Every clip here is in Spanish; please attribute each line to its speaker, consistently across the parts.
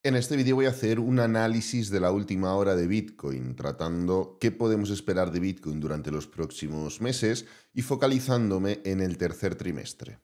Speaker 1: En este vídeo voy a hacer un análisis de la última hora de Bitcoin, tratando qué podemos esperar de Bitcoin durante los próximos meses y focalizándome en el tercer trimestre.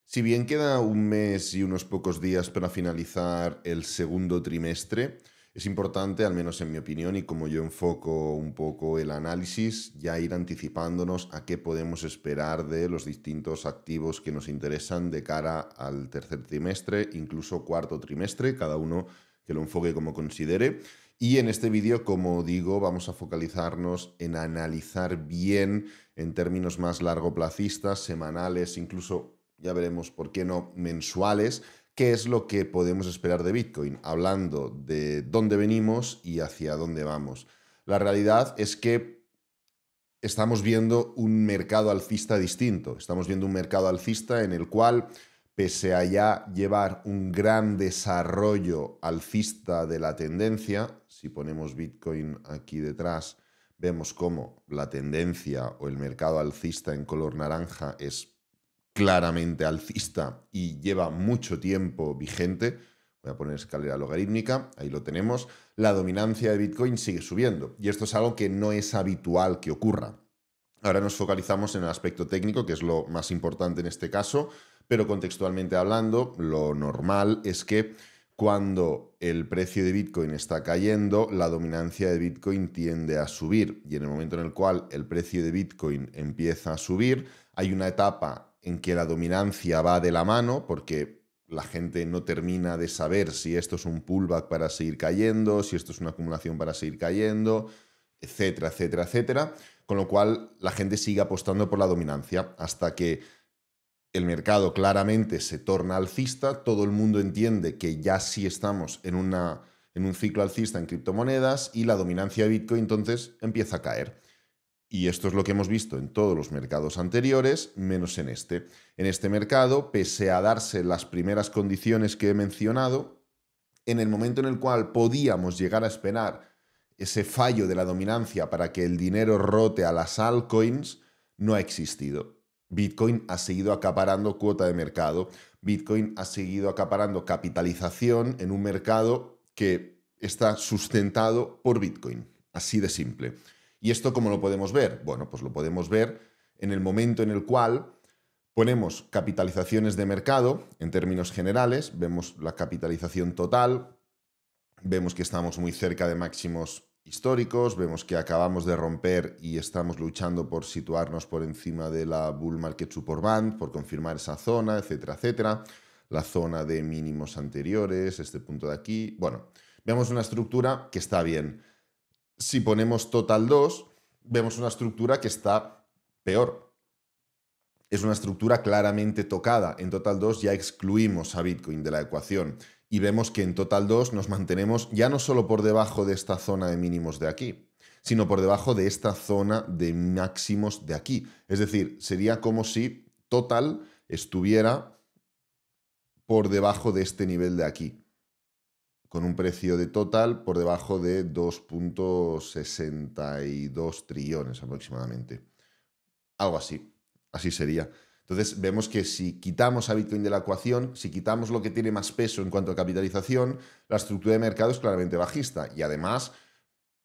Speaker 1: Si bien queda un mes y unos pocos días para finalizar el segundo trimestre, es importante, al menos en mi opinión, y como yo enfoco un poco el análisis, ya ir anticipándonos a qué podemos esperar de los distintos activos que nos interesan de cara al tercer trimestre, incluso cuarto trimestre, cada uno que lo enfoque como considere. Y en este vídeo, como digo, vamos a focalizarnos en analizar bien en términos más largoplacistas, semanales, incluso ya veremos por qué no mensuales, qué es lo que podemos esperar de Bitcoin, hablando de dónde venimos y hacia dónde vamos. La realidad es que estamos viendo un mercado alcista distinto, estamos viendo un mercado alcista en el cual, pese a ya llevar un gran desarrollo alcista de la tendencia, si ponemos Bitcoin aquí detrás, vemos cómo la tendencia o el mercado alcista en color naranja es claramente alcista y lleva mucho tiempo vigente. Voy a poner escalera logarítmica, ahí lo tenemos. La dominancia de Bitcoin sigue subiendo y esto es algo que no es habitual que ocurra. Ahora nos focalizamos en el aspecto técnico, que es lo más importante en este caso, pero contextualmente hablando, lo normal es que cuando el precio de Bitcoin está cayendo, la dominancia de Bitcoin tiende a subir y en el momento en el cual el precio de Bitcoin empieza a subir, hay una etapa en que la dominancia va de la mano porque la gente no termina de saber si esto es un pullback para seguir cayendo, si esto es una acumulación para seguir cayendo, etcétera, etcétera, etcétera. Con lo cual la gente sigue apostando por la dominancia hasta que el mercado claramente se torna alcista, todo el mundo entiende que ya sí estamos en un ciclo alcista en criptomonedas y la dominancia de Bitcoin entonces empieza a caer. Y esto es lo que hemos visto en todos los mercados anteriores, menos en este. En este mercado, pese a darse las primeras condiciones que he mencionado, en el momento en el cual podíamos llegar a esperar ese fallo de la dominancia para que el dinero rote a las altcoins, no ha existido. Bitcoin ha seguido acaparando cuota de mercado. Bitcoin ha seguido acaparando capitalización en un mercado que está sustentado por Bitcoin. Así de simple. ¿Y esto cómo lo podemos ver? Bueno, pues lo podemos ver en el momento en el cual ponemos capitalizaciones de mercado en términos generales, vemos la capitalización total, vemos que estamos muy cerca de máximos históricos, vemos que acabamos de romper y estamos luchando por situarnos por encima de la Bull Market Support Band, por confirmar esa zona, etcétera, etcétera. La zona de mínimos anteriores, este punto de aquí. Bueno, vemos una estructura que está bien. Si ponemos Total 2, vemos una estructura que está peor. Es una estructura claramente tocada. En Total 2 ya excluimos a Bitcoin de la ecuación y vemos que en Total 2 nos mantenemos ya no solo por debajo de esta zona de mínimos de aquí, sino por debajo de esta zona de máximos de aquí. Es decir, sería como si Total estuviera por debajo de este nivel de aquí, con un precio de Total por debajo de 2,62 trillones aproximadamente. Algo así. Así sería. Entonces vemos que si quitamos a Bitcoin de la ecuación, si quitamos lo que tiene más peso en cuanto a capitalización, la estructura de mercado es claramente bajista. Y además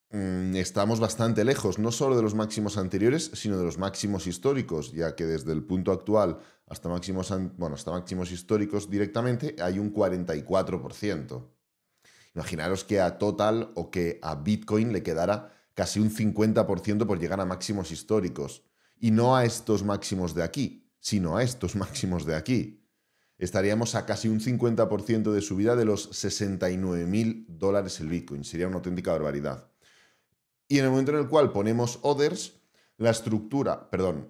Speaker 1: estamos bastante lejos, no solo de los máximos anteriores, sino de los máximos históricos, ya que desde el punto actual hasta hasta máximos históricos directamente hay un 44%. Imaginaros que a Total o que a Bitcoin le quedara casi un 50% por llegar a máximos históricos. Y no a estos máximos de aquí, sino a estos máximos de aquí. Estaríamos a casi un 50% de subida de los $69.000 el Bitcoin. Sería una auténtica barbaridad. Y en el momento en el cual ponemos Others,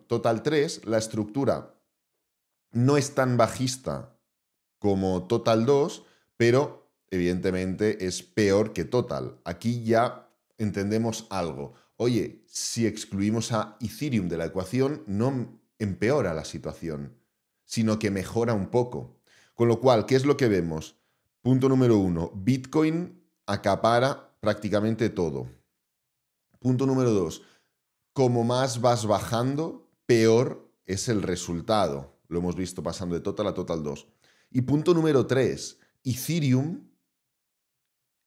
Speaker 1: Total 3, la estructura no es tan bajista como Total 2, pero evidentemente es peor que Total. Aquí ya entendemos algo. Oye, si excluimos a Ethereum de la ecuación, no empeora la situación, sino que mejora un poco. Con lo cual, ¿qué es lo que vemos? Punto número 1, Bitcoin acapara prácticamente todo. Punto número 2, como más vas bajando, peor es el resultado. Lo hemos visto pasando de Total a Total 2. Y punto número 3, Ethereum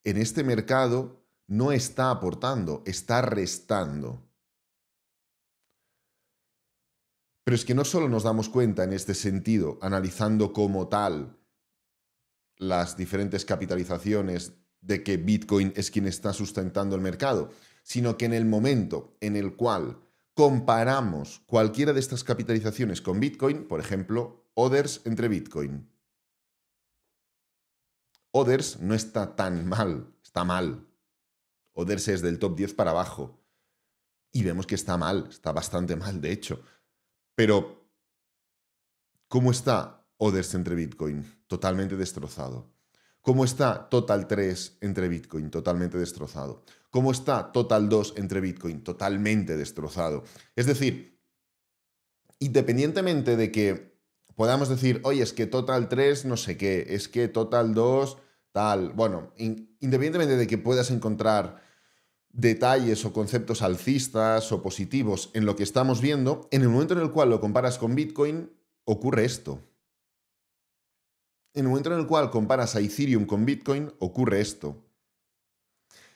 Speaker 1: en este mercado no está aportando, está restando. Pero es que no solo nos damos cuenta en este sentido, analizando como tal las diferentes capitalizaciones de que Bitcoin es quien está sustentando el mercado, sino que en el momento en el cual comparamos cualquiera de estas capitalizaciones con Bitcoin, por ejemplo, Others entre Bitcoin. Others no está tan mal, está mal. Others es del top 10 para abajo. Y vemos que está mal, está bastante mal, de hecho. Pero, ¿cómo está Others entre Bitcoin? Totalmente destrozado. ¿Cómo está Total 3 entre Bitcoin? Totalmente destrozado. ¿Cómo está Total 2 entre Bitcoin? Totalmente destrozado. Es decir, independientemente de que podamos decir, oye, es que Total 3 no sé qué, es que Total 2 tal, bueno, independientemente de que puedas encontrar detalles o conceptos alcistas o positivos en lo que estamos viendo, en el momento en el cual lo comparas con Bitcoin, ocurre esto. En el momento en el cual comparas a Ethereum con Bitcoin, ocurre esto.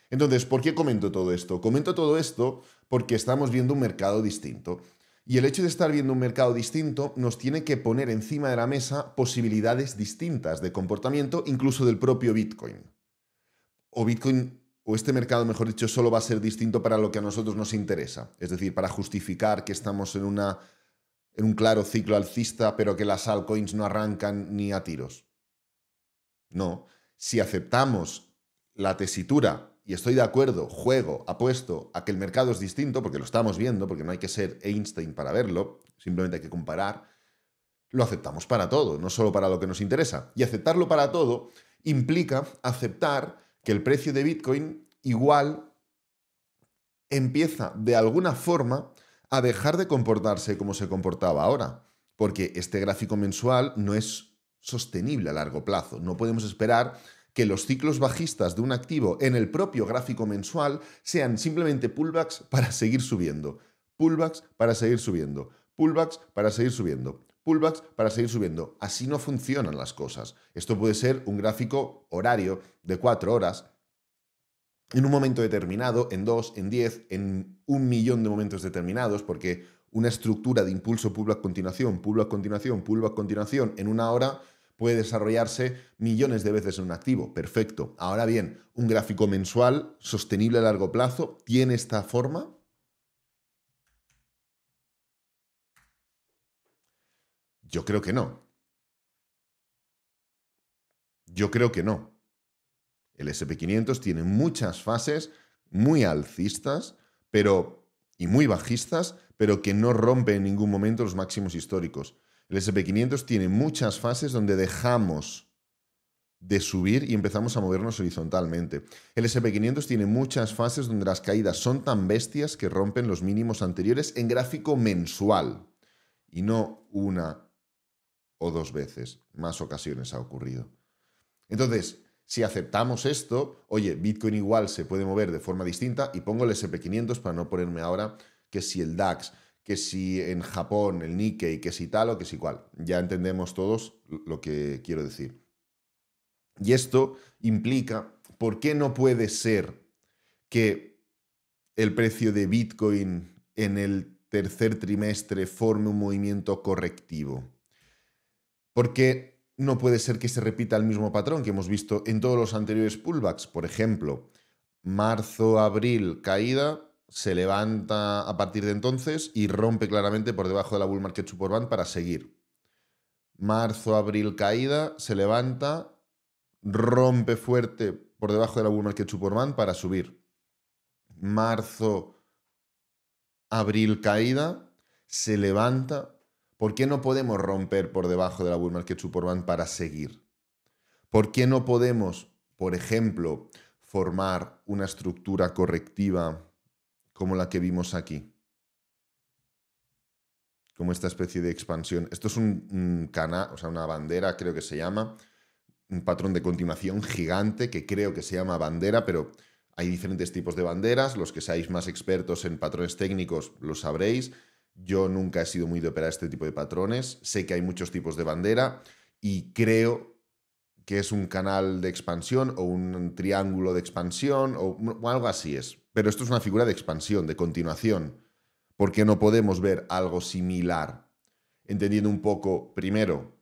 Speaker 1: Entonces, ¿por qué comento todo esto? Comento todo esto porque estamos viendo un mercado distinto. Y el hecho de estar viendo un mercado distinto nos tiene que poner encima de la mesa posibilidades distintas de comportamiento, incluso del propio Bitcoin. O Bitcoin, o este mercado, mejor dicho, solo va a ser distinto para lo que a nosotros nos interesa. Es decir, para justificar que estamos en un claro ciclo alcista, pero que las altcoins no arrancan ni a tiros. No. Si aceptamos la tesitura, y estoy de acuerdo, apuesto a que el mercado es distinto, porque lo estamos viendo, porque no hay que ser Einstein para verlo, simplemente hay que comparar, lo aceptamos para todo, no solo para lo que nos interesa. Y aceptarlo para todo implica aceptar que el precio de Bitcoin igual empieza de alguna forma a dejar de comportarse como se comportaba ahora, porque este gráfico mensual no es sostenible a largo plazo. No podemos esperar que los ciclos bajistas de un activo en el propio gráfico mensual sean simplemente pullbacks para seguir subiendo, pullbacks para seguir subiendo, pullbacks para seguir subiendo, pullbacks para seguir subiendo. Así no funcionan las cosas. Esto puede ser un gráfico horario de 4 horas, en un momento determinado, en 2, en 10, en 1.000.000 de momentos determinados, porque una estructura de impulso pullback continuación, pullback continuación, pullback continuación en una hora puede desarrollarse millones de veces en un activo. Perfecto. Ahora bien, un gráfico mensual sostenible a largo plazo tiene esta forma. Yo creo que no. Yo creo que no. El S&P 500 tiene muchas fases muy alcistas, y muy bajistas, pero que no rompe en ningún momento los máximos históricos. El S&P 500 tiene muchas fases donde dejamos de subir y empezamos a movernos horizontalmente. El S&P 500 tiene muchas fases donde las caídas son tan bestias que rompen los mínimos anteriores en gráfico mensual. Y no una o dos veces, más ocasiones ha ocurrido. Entonces, si aceptamos esto, oye, Bitcoin igual se puede mover de forma distinta, y pongo el S&P 500 para no ponerme ahora que si el DAX, que si en Japón el Nikkei, que si tal o que si cual. Ya entendemos todos lo que quiero decir. Y esto implica, ¿por qué no puede ser que el precio de Bitcoin en el tercer trimestre forme un movimiento correctivo? Porque no puede ser que se repita el mismo patrón que hemos visto en todos los anteriores pullbacks. Por ejemplo, marzo, abril, caída, se levanta a partir de entonces y rompe claramente por debajo de la bull market support band para seguir. Marzo, abril, caída, se levanta, rompe fuerte por debajo de la bull market support band para subir. Marzo, abril, caída, se levanta. ¿Por qué no podemos romper por debajo de la bull market support band para seguir? ¿Por qué no podemos, por ejemplo, formar una estructura correctiva como la que vimos aquí? Como esta especie de expansión. Esto es un canal, o sea, una bandera, creo que se llama, un patrón de continuación gigante que creo que se llama bandera, pero hay diferentes tipos de banderas. Los que seáis más expertos en patrones técnicos lo sabréis. Yo nunca he sido muy de operar este tipo de patrones. Sé que hay muchos tipos de bandera y creo que es un canal de expansión o un triángulo de expansión o algo así es. Pero esto es una figura de expansión, de continuación. ¿Por qué no podemos ver algo similar? Entendiendo un poco, primero,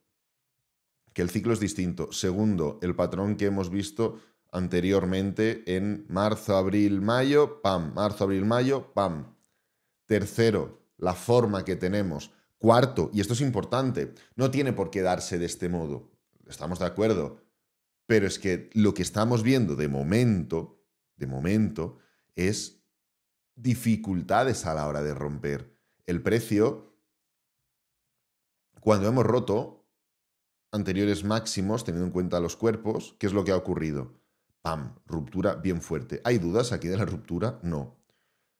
Speaker 1: que el ciclo es distinto. Segundo, el patrón que hemos visto anteriormente en marzo, abril, mayo, pam, marzo, abril, mayo, pam. Tercero, la forma que tenemos. Cuarto, y esto es importante, no tiene por qué darse de este modo. Estamos de acuerdo. Pero es que lo que estamos viendo de momento, es dificultades a la hora de romper. El precio, cuando hemos roto anteriores máximos, teniendo en cuenta los cuerpos, ¿qué es lo que ha ocurrido? ¡Pam! Ruptura bien fuerte. ¿Hay dudas aquí de la ruptura? No.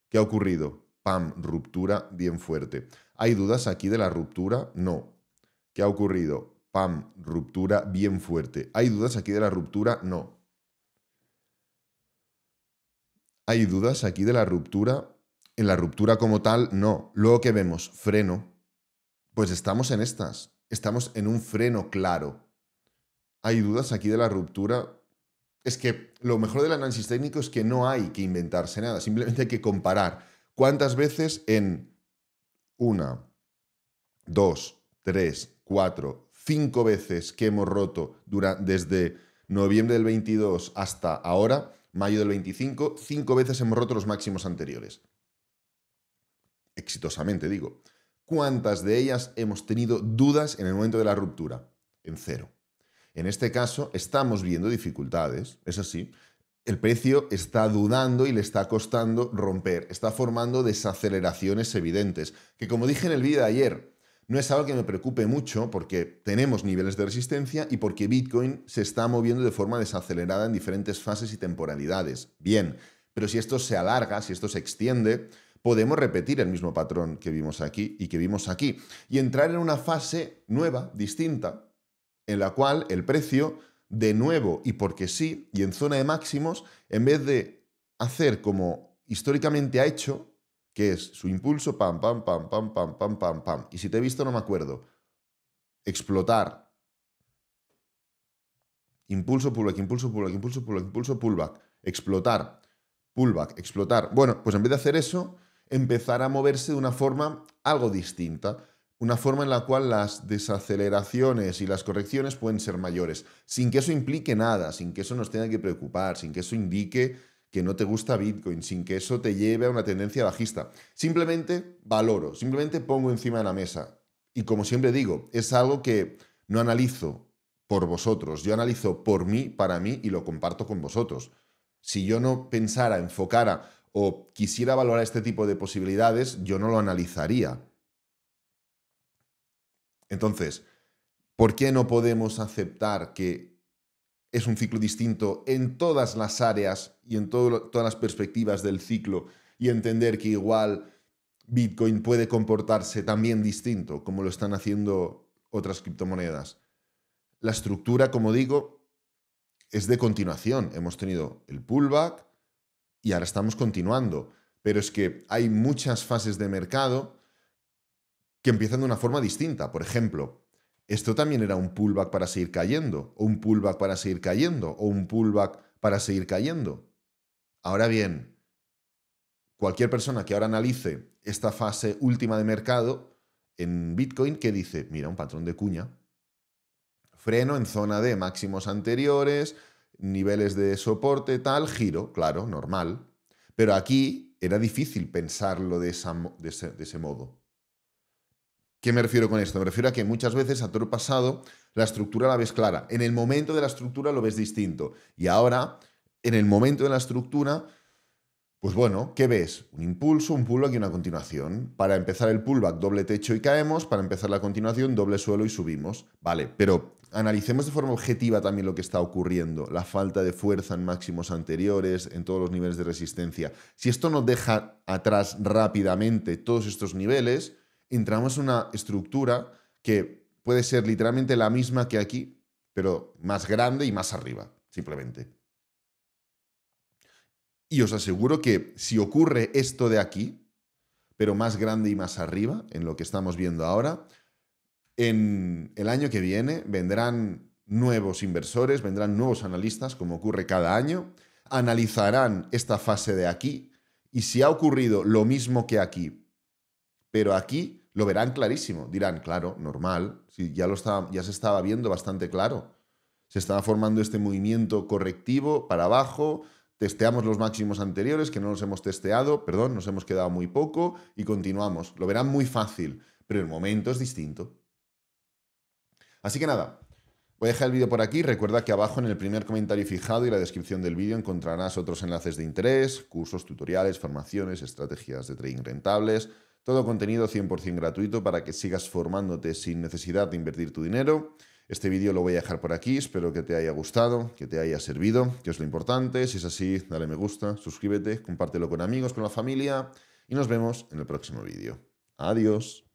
Speaker 1: ¿Qué ha ocurrido? ¡Pam! Ruptura bien fuerte. ¿Hay dudas aquí de la ruptura? No. ¿Qué ha ocurrido? ¡Pam! Ruptura bien fuerte. ¿Hay dudas aquí de la ruptura? No. ¿Hay dudas aquí de la ruptura? En la ruptura como tal, no. Luego que vemos freno, pues estamos en estas. Estamos en un freno claro. ¿Hay dudas aquí de la ruptura? Es que lo mejor del análisis técnico es que no hay que inventarse nada. Simplemente hay que comparar cuántas veces en 1, 2, 3, 4, 5 veces que hemos roto desde noviembre del 22 hasta ahora, mayo del 25, 5 veces hemos roto los máximos anteriores. Exitosamente, digo. ¿Cuántas de ellas hemos tenido dudas en el momento de la ruptura? En cero. En este caso, estamos viendo dificultades, es así. El precio está dudando y le está costando romper. Está formando desaceleraciones evidentes, que como dije en el vídeo de ayer, no es algo que me preocupe mucho porque tenemos niveles de resistencia y porque Bitcoin se está moviendo de forma desacelerada en diferentes fases y temporalidades. Bien, pero si esto se alarga, si esto se extiende, podemos repetir el mismo patrón que vimos aquí y que vimos aquí y entrar en una fase nueva, distinta, en la cual el precio, de nuevo y porque sí, y en zona de máximos, en vez de hacer como históricamente ha hecho, que es su impulso, pam, pam, pam, pam, pam, pam, pam, pam. Y si te he visto, no me acuerdo. Explotar. Impulso, pullback, impulso, pullback, impulso, pullback, impulso, pullback. Explotar. Pullback, explotar. Bueno, pues en vez de hacer eso, empezar a moverse de una forma algo distinta. Una forma en la cual las desaceleraciones y las correcciones pueden ser mayores, sin que eso implique nada, sin que eso nos tenga que preocupar, sin que eso indique que no te gusta Bitcoin, sin que eso te lleve a una tendencia bajista. Simplemente valoro, simplemente pongo encima de la mesa. Y como siempre digo, es algo que no analizo por vosotros, yo analizo por mí, para mí y lo comparto con vosotros. Si yo no pensara, enfocara o quisiera valorar este tipo de posibilidades, yo no lo analizaría. Entonces, ¿por qué no podemos aceptar que es un ciclo distinto en todas las áreas y en todas las perspectivas del ciclo y entender que igual Bitcoin puede comportarse también distinto como lo están haciendo otras criptomonedas? La estructura, como digo, es de continuación. Hemos tenido el pullback y ahora estamos continuando. Pero es que hay muchas fases de mercado que empiezan de una forma distinta. Por ejemplo, esto también era un pullback para seguir cayendo, o un pullback para seguir cayendo, o un pullback para seguir cayendo. Ahora bien, cualquier persona que ahora analice esta fase última de mercado en Bitcoin, que dice, mira, un patrón de cuña, freno en zona de máximos anteriores, niveles de soporte, tal, giro, claro, normal. Pero aquí era difícil pensarlo de ese modo. ¿Qué me refiero con esto? Me refiero a que muchas veces a toro pasado la estructura la ves clara. En el momento de la estructura lo ves distinto. Y ahora, en el momento de la estructura, pues bueno, ¿qué ves? Un impulso, un pullback y una continuación. Para empezar el pullback, doble techo y caemos. Para empezar la continuación, doble suelo y subimos. Vale, pero analicemos de forma objetiva también lo que está ocurriendo. La falta de fuerza en máximos anteriores, en todos los niveles de resistencia. Si esto nos deja atrás rápidamente todos estos niveles, entramos en una estructura que puede ser literalmente la misma que aquí, pero más grande y más arriba, simplemente. Y os aseguro que si ocurre esto de aquí, pero más grande y más arriba, en lo que estamos viendo ahora, En el año que viene vendrán nuevos inversores, vendrán nuevos analistas, como ocurre cada año, analizarán esta fase de aquí y si ha ocurrido lo mismo que aquí, pero aquí lo verán clarísimo. Dirán, claro, normal, si ya se estaba viendo bastante claro. Se estaba formando este movimiento correctivo para abajo, testeamos los máximos anteriores que no los hemos testeado, perdón, nos hemos quedado muy poco y continuamos. Lo verán muy fácil, pero el momento es distinto. Así que nada, voy a dejar el vídeo por aquí. Recuerda que abajo en el primer comentario fijado y la descripción del vídeo encontrarás otros enlaces de interés, cursos, tutoriales, formaciones, estrategias de trading rentables, todo contenido 100% gratuito para que sigas formándote sin necesidad de invertir tu dinero. Este vídeo lo voy a dejar por aquí, espero que te haya gustado, que te haya servido, que es lo importante. Si es así, dale me gusta, suscríbete, compártelo con amigos, con la familia y nos vemos en el próximo vídeo. Adiós.